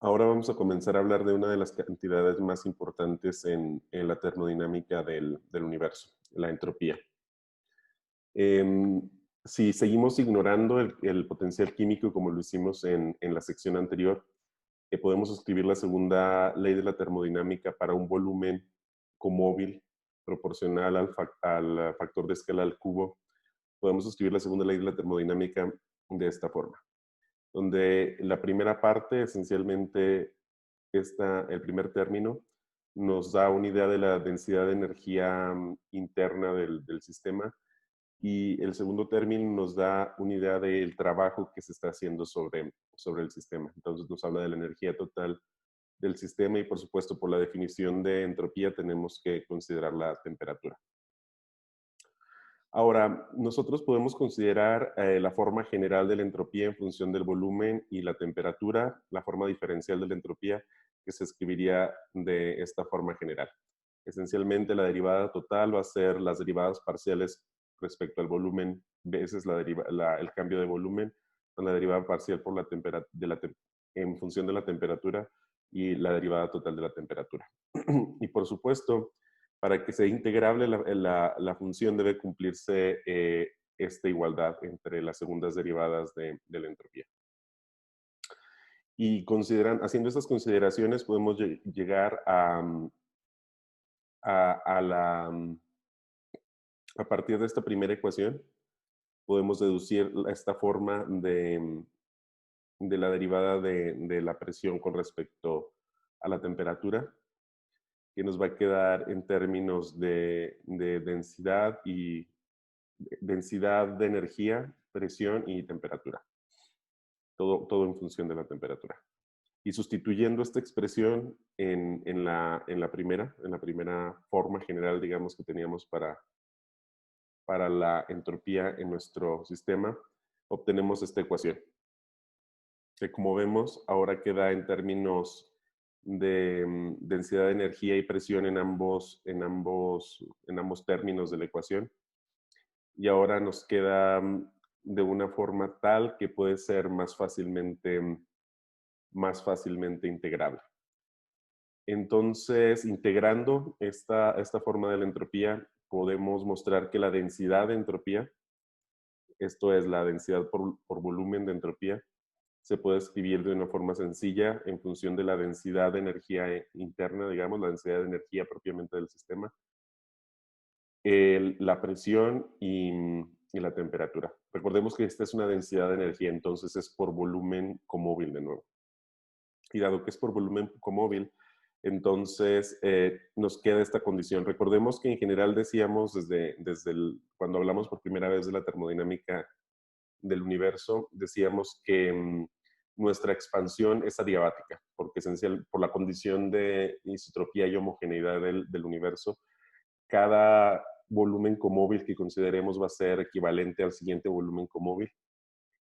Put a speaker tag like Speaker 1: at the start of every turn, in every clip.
Speaker 1: Ahora vamos a comenzar a hablar de una de las cantidades más importantes en la termodinámica del universo, la entropía. Em, si seguimos ignorando el potencial químico como lo hicimos en la sección anterior, podemos escribir la segunda ley de la termodinámica para un volumen comóvil proporcional al factor de escala al cubo. Podemos escribir la segunda ley de la termodinámica de esta forma, donde la primera parte esencialmente el primer término nos da una idea de la densidad de energía interna del sistema, y el segundo término nos da una idea del trabajo que se está haciendo sobre el sistema. Entonces nos habla de la energía total del sistema y, por supuesto, por la definición de entropía tenemos que considerar la temperatura. Ahora, nosotros podemos considerar la forma general de la entropía en función del volumen y la temperatura, la forma diferencial de la entropía, que se escribiría de esta forma general. Esencialmente, la derivada total va a ser las derivadas parciales respecto al volumen veces el cambio de volumen, con la derivada parcial por en función de la temperatura y la derivada total de la temperatura. Y por supuesto, para que sea integrable la función debe cumplirse esta igualdad entre las segundas derivadas de la entropía. Y haciendo estas consideraciones podemos llegar a a partir de esta primera ecuación, podemos deducir esta forma de la derivada de la presión con respecto a la temperatura, que nos va a quedar en términos de densidad de energía, presión y temperatura. Todo en función de la temperatura. Y sustituyendo esta expresión en la primera forma general, digamos, que teníamos para la entropía en nuestro sistema, obtenemos esta ecuación, que como vemos ahora queda en términos de densidad de energía y presión en ambos términos de la ecuación. Y ahora nos queda de una forma tal que puede ser más fácilmente integrable. Entonces, integrando esta forma de la entropía, podemos mostrar que la densidad de entropía, esto es la densidad por volumen de entropía, se puede escribir de una forma sencilla en función de la densidad de energía interna, digamos, la densidad de energía propiamente del sistema, la presión y la temperatura. Recordemos que esta es una densidad de energía, entonces es por volumen comóvil de nuevo. Y dado que es por volumen comóvil, entonces nos queda esta condición. Recordemos que en general decíamos cuando hablamos por primera vez de la termodinámica del universo, decíamos que nuestra expansión es adiabática, porque por la condición de isotropía y homogeneidad del universo, cada volumen comóvil que consideremos va a ser equivalente al siguiente volumen comóvil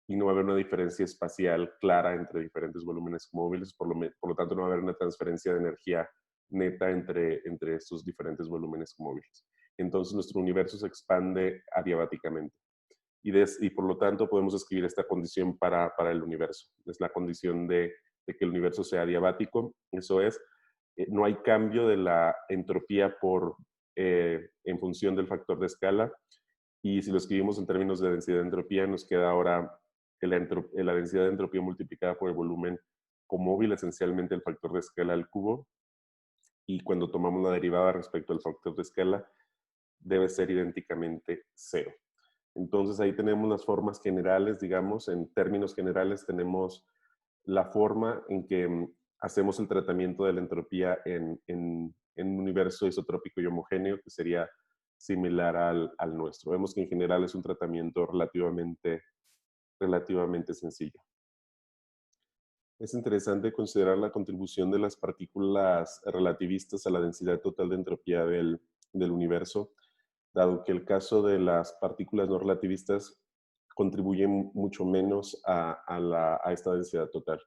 Speaker 1: y no va a haber una diferencia espacial clara entre diferentes volúmenes comóviles, por lo tanto no va a haber una transferencia de energía neta entre estos diferentes volúmenes comóviles. Entonces nuestro universo se expande adiabáticamente y por lo tanto podemos escribir esta condición para el universo. Es la condición de que el universo sea adiabático, eso es, no hay cambio de la entropía en función del factor de escala, y si lo escribimos en términos de densidad de entropía, nos queda ahora la densidad de entropía multiplicada por el volumen comóvil, esencialmente el factor de escala al cubo, y cuando tomamos la derivada respecto al factor de escala, debe ser idénticamente cero. Entonces ahí tenemos las formas generales, digamos, en términos generales tenemos la forma en que hacemos el tratamiento de la entropía en un universo isotrópico y homogéneo, que sería similar al nuestro. Vemos que en general es un tratamiento relativamente sencillo. Es interesante considerar la contribución de las partículas relativistas a la densidad total de entropía del universo, dado que el caso de las partículas no relativistas contribuye mucho menos a esta densidad total,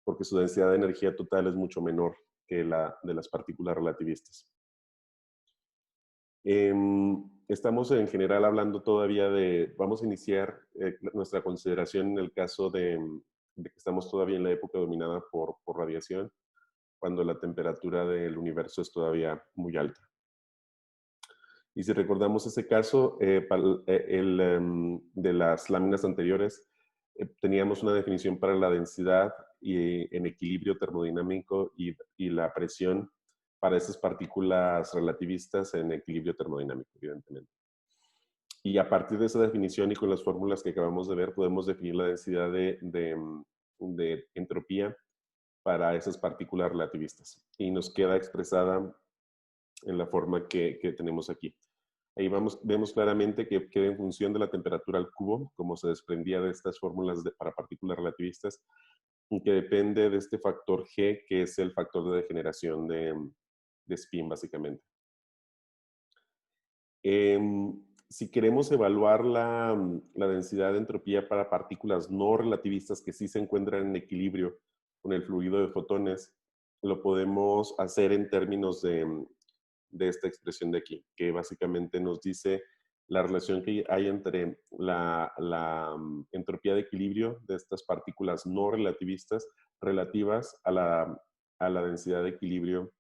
Speaker 1: porque su densidad de energía total es mucho menor que la de las partículas relativistas. Estamos en general hablando todavía vamos a iniciar nuestra consideración en el caso de que estamos todavía en la época dominada por radiación, cuando la temperatura del universo es todavía muy alta. Y si recordamos ese caso de las láminas anteriores, teníamos una definición para la densidad y, en equilibrio termodinámico y la presión para esas partículas relativistas en equilibrio termodinámico, evidentemente. Y a partir de esa definición y con las fórmulas que acabamos de ver, podemos definir la densidad de entropía para esas partículas relativistas. Y nos queda expresada en la forma que tenemos aquí. Ahí vemos claramente que queda en función de la temperatura al cubo, como se desprendía de estas fórmulas para partículas relativistas, y que depende de este factor G, que es el factor de degeneración de spin, básicamente. Si queremos evaluar la densidad de entropía para partículas no relativistas que sí se encuentran en equilibrio con el fluido de fotones, lo podemos hacer en términos de esta expresión de aquí, que básicamente nos dice la relación que hay entre la entropía de equilibrio de estas partículas no relativistas relativas a la densidad de equilibrio,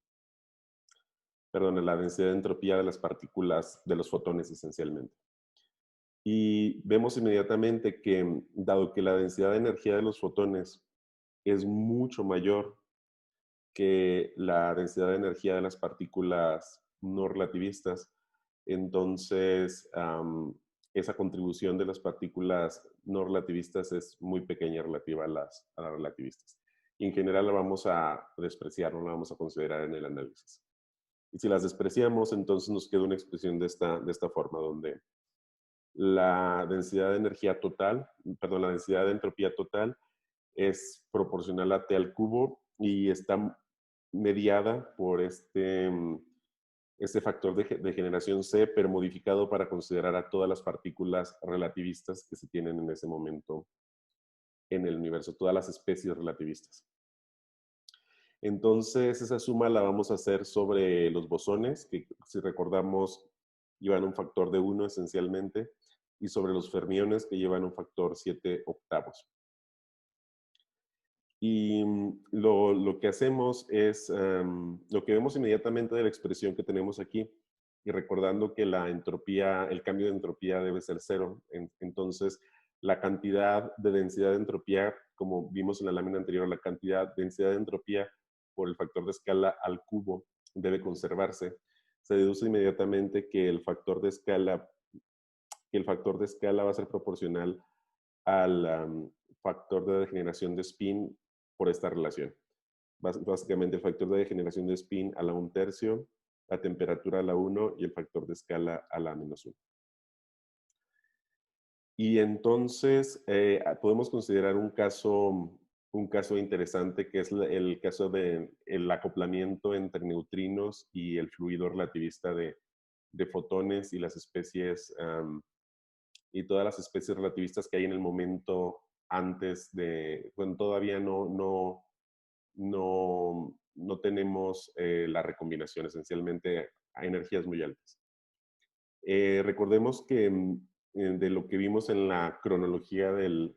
Speaker 1: perdón, a la densidad de entropía de las partículas, de los fotones esencialmente. Y vemos inmediatamente que, dado que la densidad de energía de los fotones es mucho mayor que la densidad de energía de las partículas no relativistas, entonces esa contribución de las partículas no relativistas es muy pequeña relativa a las relativistas. Y en general la vamos a despreciar, no la vamos a considerar en el análisis. Y si las despreciamos, entonces nos queda una expresión de esta forma, donde la densidad de energía total, perdón, la densidad de entropía total es proporcional a T al cubo y está mediada por este factor de generación C, pero modificado para considerar a todas las partículas relativistas que se tienen en ese momento en el universo, todas las especies relativistas. Entonces, esa suma la vamos a hacer sobre los bosones, que si recordamos, llevan un factor de 1 esencialmente, y sobre los fermiones, que llevan un factor 7 octavos. Y lo que hacemos es, lo que vemos inmediatamente de la expresión que tenemos aquí, y recordando que la entropía, el cambio de entropía debe ser 0, entonces la cantidad de densidad de entropía, como vimos en la lámina anterior, la cantidad de densidad de entropía por el factor de escala al cubo debe conservarse. Se deduce inmediatamente que el factor de escala, va a ser proporcional al factor de degeneración de spin por esta relación. Básicamente el factor de degeneración de spin a la 1/3, la temperatura a la 1 y el factor de escala a la -1. Y entonces podemos considerar un caso interesante, que es el caso del acoplamiento entre neutrinos y el fluido relativista de fotones y las especies y todas las especies relativistas que hay en el momento antes de, bueno, todavía no tenemos la recombinación, esencialmente a energías muy altas. Recordemos que de lo que vimos en la cronología del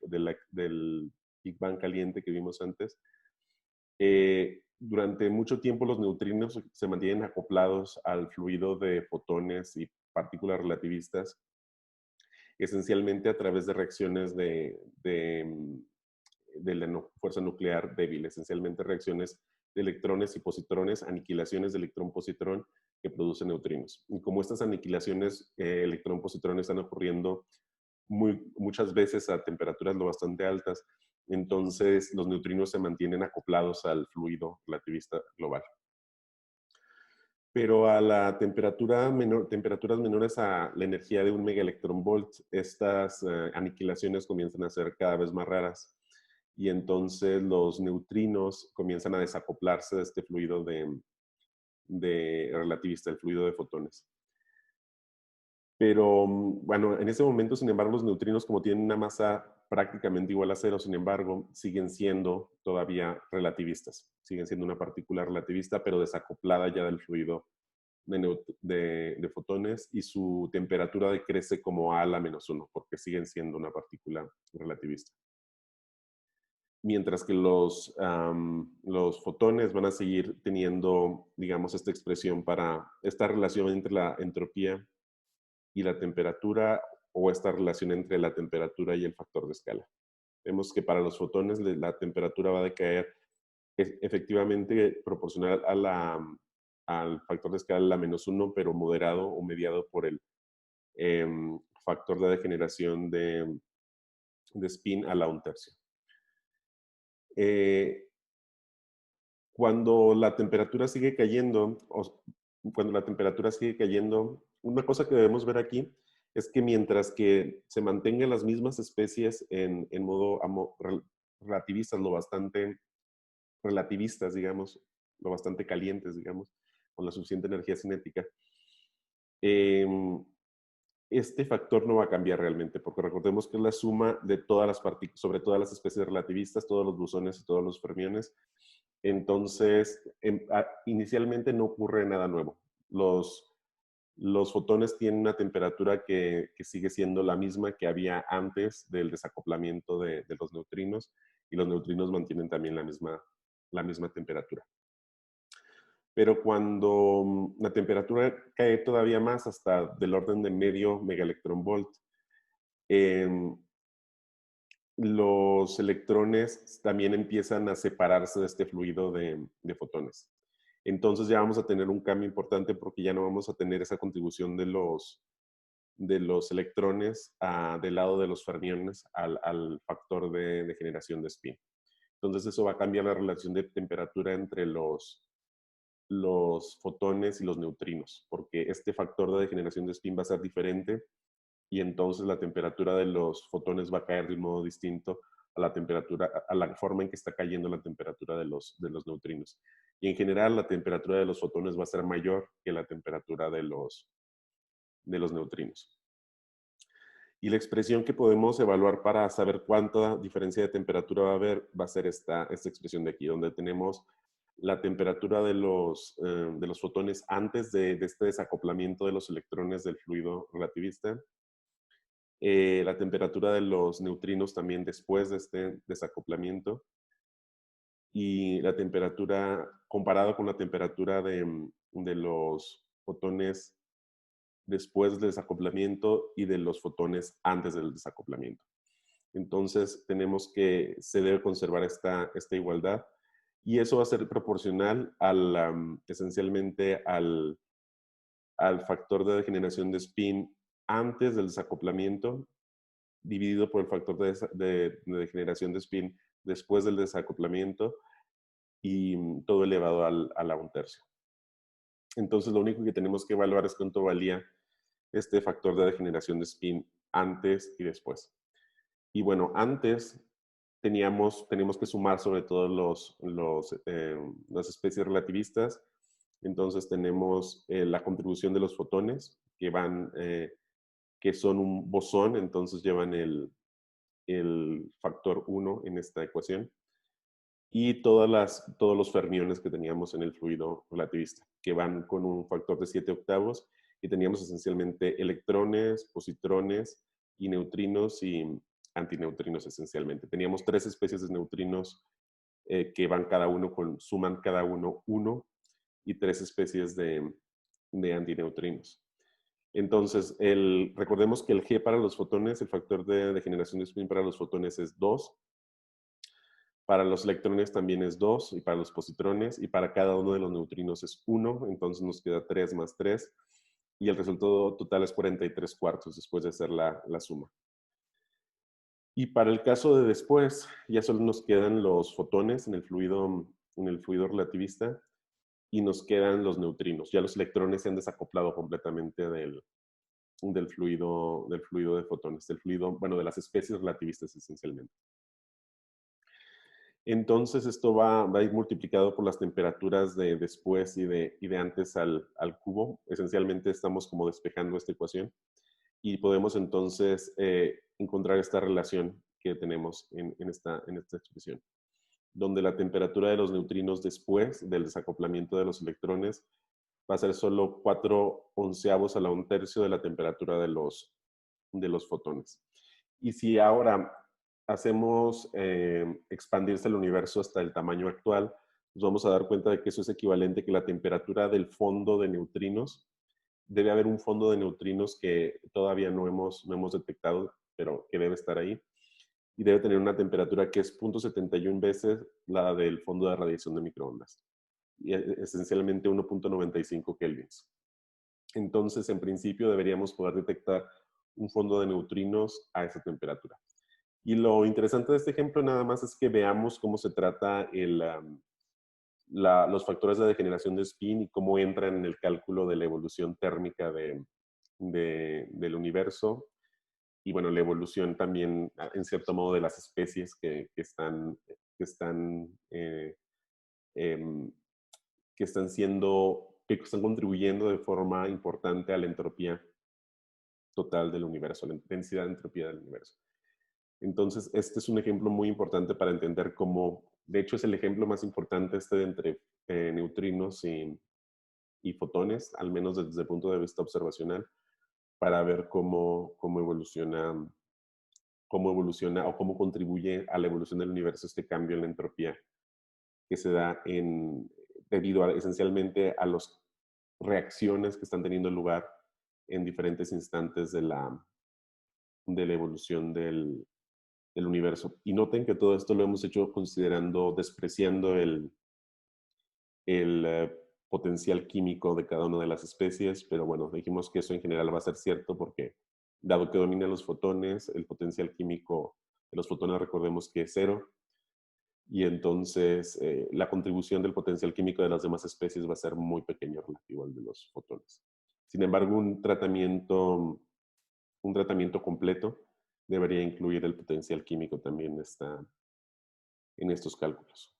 Speaker 1: Big Bang caliente que vimos antes, durante mucho tiempo los neutrinos se mantienen acoplados al fluido de fotones y partículas relativistas, esencialmente a través de reacciones de la fuerza nuclear débil, esencialmente reacciones de electrones y positrones, aniquilaciones de electrón-positrón que producen neutrinos. Y como estas aniquilaciones electrón-positrón están ocurriendo muchas veces a temperaturas lo bastante altas, entonces los neutrinos se mantienen acoplados al fluido relativista global. Pero a la temperaturas menores a la energía de 1 megaelectronvolt, estas aniquilaciones comienzan a ser cada vez más raras. Y entonces los neutrinos comienzan a desacoplarse de este fluido de relativista, el fluido de fotones. Pero bueno, en ese momento, sin embargo, los neutrinos, como tienen una masa prácticamente igual a 0, sin embargo, siguen siendo todavía relativistas. Siguen siendo una partícula relativista, pero desacoplada ya del fluido de fotones, y su temperatura decrece como a la -1, porque siguen siendo una partícula relativista. mientras que los fotones van a seguir teniendo, digamos, esta expresión para esta relación entre la entropía y la temperatura, o esta relación entre la temperatura y el factor de escala. Vemos que para los fotones la temperatura va a decaer efectivamente proporcional a al factor de escala la -1, pero moderado o mediado por el factor de degeneración de spin a la 1/3. Cuando la temperatura sigue cayendo, cuando la temperatura sigue cayendo, una cosa que debemos ver aquí es que mientras que se mantengan las mismas especies en modo relativistas, lo bastante relativistas, digamos, lo bastante calientes, digamos, con la suficiente energía cinética, este factor no va a cambiar realmente, porque recordemos que es la suma de todas las partículas, sobre todas las especies relativistas, todos los bosones y todos los fermiones. Entonces, inicialmente no ocurre nada nuevo. Los fotones tienen una temperatura que sigue siendo la misma que había antes del desacoplamiento de los neutrinos, y los neutrinos mantienen también la misma temperatura. Pero cuando la temperatura cae todavía más, hasta del orden de medio megaelectronvolt, los electrones también empiezan a separarse de este fluido de fotones. Entonces ya vamos a tener un cambio importante, porque ya no vamos a tener esa contribución de los electrones del lado de los fermiones al factor de generación de spin. Entonces eso va a cambiar la relación de temperatura entre los fotones y los neutrinos, porque este factor de degeneración de spin va a ser diferente, y entonces la temperatura de los fotones va a caer de un modo distinto a la temperatura, a la forma en que está cayendo la temperatura de los neutrinos. Y en general la temperatura de los fotones va a ser mayor que la temperatura de los neutrinos. Y la expresión que podemos evaluar para saber cuánta diferencia de temperatura va a haber va a ser esta expresión de aquí, donde tenemos la temperatura de los fotones antes de este desacoplamiento de los electrones del fluido relativista, la temperatura de los neutrinos también después de este desacoplamiento, y la temperatura comparado con la temperatura de los fotones después del desacoplamiento y de los fotones antes del desacoplamiento. Entonces tenemos que se debe conservar esta igualdad, y eso va a ser proporcional esencialmente al factor de degeneración de spin antes del desacoplamiento, dividido por el factor de degeneración de spin después del desacoplamiento, y todo elevado a la 1/3. Entonces lo único que tenemos que evaluar es cuánto valía este factor de degeneración de spin antes y después. Y bueno, antes tenemos que sumar sobre todo las especies relativistas. Entonces tenemos la contribución de los fotones, que son un bosón, entonces llevan el factor 1 en esta ecuación. Y todos los fermiones que teníamos en el fluido relativista, que van con un factor de 7 octavos, y teníamos esencialmente electrones, positrones y neutrinos y antineutrinos esencialmente. Teníamos 3 especies de neutrinos que van cada uno suman cada uno 1, y 3 especies de antineutrinos. Entonces, recordemos que el G para los fotones, el factor de degeneración de spin para los fotones es 2, para los electrones también es 2, y para los positrones, y para cada uno de los neutrinos es 1, entonces nos queda 3 más 3, y el resultado total es 43 cuartos después de hacer la suma. Y para el caso de después, ya solo nos quedan los fotones en el fluido relativista, y nos quedan los neutrinos. Ya los electrones se han desacoplado completamente del fluido de fotones, de las especies relativistas esencialmente. Entonces esto va a ir multiplicado por las temperaturas de después y de antes al cubo. Esencialmente estamos como despejando esta ecuación, y podemos entonces encontrar esta relación que tenemos en esta expresión, donde la temperatura de los neutrinos después del desacoplamiento de los electrones va a ser solo 4/11 a la 1/3 de la temperatura de los fotones. Y si ahora hacemos expandirse el universo hasta el tamaño actual, nos vamos a dar cuenta de que eso es equivalente a que la temperatura del fondo de neutrinos, debe haber un fondo de neutrinos que todavía no hemos detectado, pero que debe estar ahí, y debe tener una temperatura que es 0.71 veces la del fondo de radiación de microondas, y esencialmente 1.95 kelvins. Entonces, en principio, deberíamos poder detectar un fondo de neutrinos a esa temperatura. Y lo interesante de este ejemplo nada más es que veamos cómo se trata los factores de degeneración de spin y cómo entran en el cálculo de la evolución térmica del universo. Y bueno, la evolución también, en cierto modo, de las especies eh, em, que están contribuyendo de forma importante a la entropía total del universo, la densidad de entropía del universo. Entonces, este es un ejemplo muy importante para entender cómo, de hecho, es el ejemplo más importante este de entre neutrinos y fotones, al menos desde el punto de vista observacional, para ver cómo evoluciona o cómo contribuye a la evolución del universo este cambio en la entropía que se da debido esencialmente a las reacciones que están teniendo lugar en diferentes instantes de la evolución del universo. Y noten que todo esto lo hemos hecho despreciando el potencial químico de cada una de las especies, pero bueno, dijimos que eso en general va a ser cierto porque dado que dominan los fotones, el potencial químico de los fotones recordemos que es cero, y entonces la contribución del potencial químico de las demás especies va a ser muy pequeño relativo al de los fotones. Sin embargo, un tratamiento completo debería incluir el potencial químico también en estos cálculos.